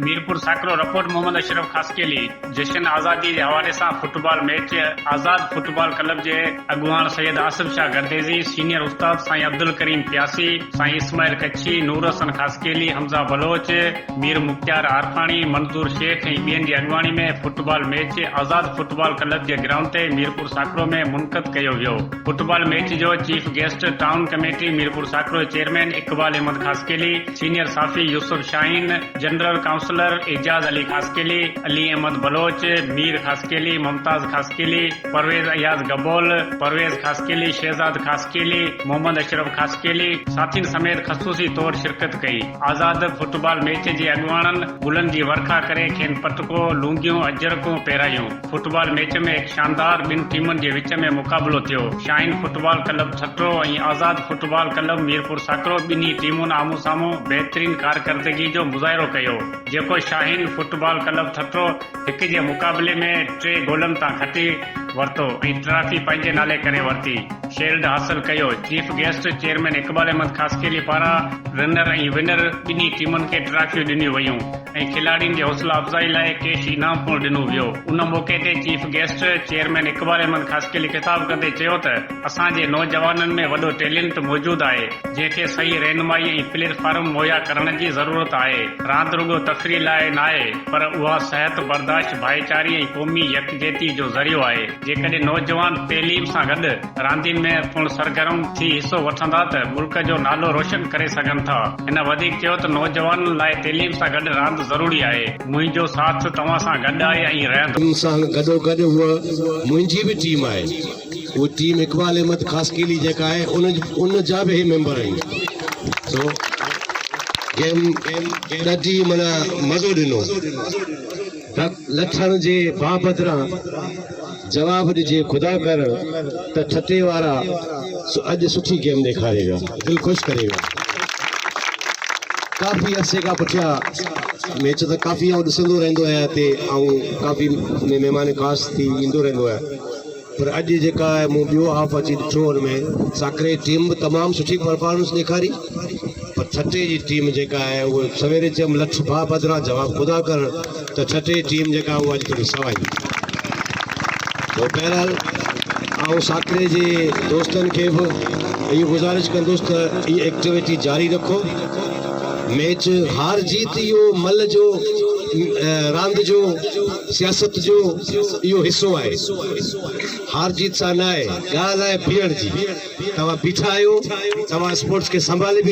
Mirpur साकरो report Mohammad Ashraf Khaskheli. जश्न आज़ादी के हवाले से football match Azad football club के अगवान सैयद आसिफ शाह गर्देजी, सीनियर उस्ताद साईं अब्दुल करीम प्यासी, साईं इस्माइल कच्छी, नूर हसन खासकेली, हमजा बलोच, मीर मुख्तार आरफानी, मंजूर शेख ऐं ॿियनि जी अॻुवाणी में football match Azad football club के ग्राउंड ते मीरपुर साकरो में मुनक़द कयो वियो। फुटबॉल मैच जो chief guest town committee Mirpur Sakro chairman Iqbal Ahmed Khaskheli, senior Safi Yousuf Shaheen, general councillor Ejaz Ali Khaskheli, Ali Ahmed Baloch, Mir Khaskheli, Mumtaz Khaskheli, Parvez Ayaz Gabol, Parvez Khaskheli, Shahzad Khaskheli, Mohammad Ashraf Khaskheli साथिन समेत खसूसी तौर शिरकत कई। आज़ाद फुटबॉल मैच जे अॻुवाणनि गुलन जी वर्खा करे खेन पटको, लूंगियूं, अजरकूं पहिरायूं। फुटबॉल मैच में एक शानदार ॿिनि टीमुनि जे विच में मुक़ाबलो थियो। शाहीन फुटबॉल क्लब छटरो ऐं आज़ाद फुटबॉल क्लब मीरपुर साकरो ॿिन्ही टीमुनि आम्हूं साम्हूं बेहतरीन कारकर्दगी जो मुज़ाहिरो कयो, जेको शाहीन फुटबॉल क्लब छटरो हिक जे मुक़ाबले में 3 गोलनि तां खटी वरतो ऐं ट्रॉफी पंहिंजे नाले करे वरती, शील्ड हासिल कयो। Chief guest chairman Iqbal Ahmed Khaskheli पारां रनर ऐं विनर ॿिन्ही टीमुनि खे ट्रॉफियूं ॾिनियूं वयूं ऐं खिलाड़ियुनि जे हौसला अफ़ज़ाई लाइ कैश इनाम पिणु ॾिनो वियो। उन मौक़े ते chief guest chairman Iqbal Ahmed Khaskheli ख़िताब कंदे चयो त असांजे नौजवाननि में वॾो टैलेंट मौजूदु आहे, जंहिंखे सही रहनुमाई ऐं प्लेटफॉर्म मुहैया करण जी ज़रूरत आहे। रांदि रुॻो तफ़रीह लाइ न आहे, पर उहा सिहत बर्दाश्त, भाईचारी ऐं क़ौमी यकजहती जो ज़रियो आहे। जेकॾहिं नौजवान तइलीम सां गॾु रांदियुनि में पिणु सरगर्म थी हिसो वठंदा त मुल्क जो नालो रोशन करे सघनि था। हिन वधीक चयो त नौजवाननि लाइ तइलीम सां गॾु रांदि ज़रूरी आहे। मुंहिंजो साथ तव्हां सां गॾु आहे ऐं रहंदो। सां गॾोगॾु उहा मुंहिंजी बि टीम आहे, उहा टीम इकबाल अहमद खासकेली जेका आहे उन जा बि मेंबर आहिनि। सो गेम ॾाढी माना मज़ो ॾिनो। लठण जे बाबतरां जवाब ॾिजे खुदा कर त छटे वारा अॼु सुठी गेम ॾेखारे विया, दिलि ख़ुशि करे विया। काफ़ी अरसे खां पुठियां मैच त काफ़ी आउं ॾिसंदो रहंदो आहियां हिते, ऐं काफ़ी महिमान ख़ास थी ईंदो रहंदो आहे, पर अॼु जेका आहे मूं ॿियो हाफ अची ॾिठो, हुन में साकरे टीम बि तमामु सुठी परफॉर्मेंस ॾेखारी, पर छटे जी टीम जेका आहे उहा सवेरे चयमि लठ भा बदिरां जवाब खुदा कर त छटे टीम जेका उहा अॼु थोरी सवाई। तो बहरहाल आउं साकरे जे दोस्तनि खे बि इहो गुज़ारिश कंदुसि त इहा एक्टिविटी जारी रखो। मैच हार जीत इहो मल जो रांदि जो सियासत जो इहो हिसो आहे, हार जीत सां न आहे, ॻाल्हि आहे बीहण जी। तव्हां बीठा आहियो, तव्हां स्पोर्ट्स खे संभाले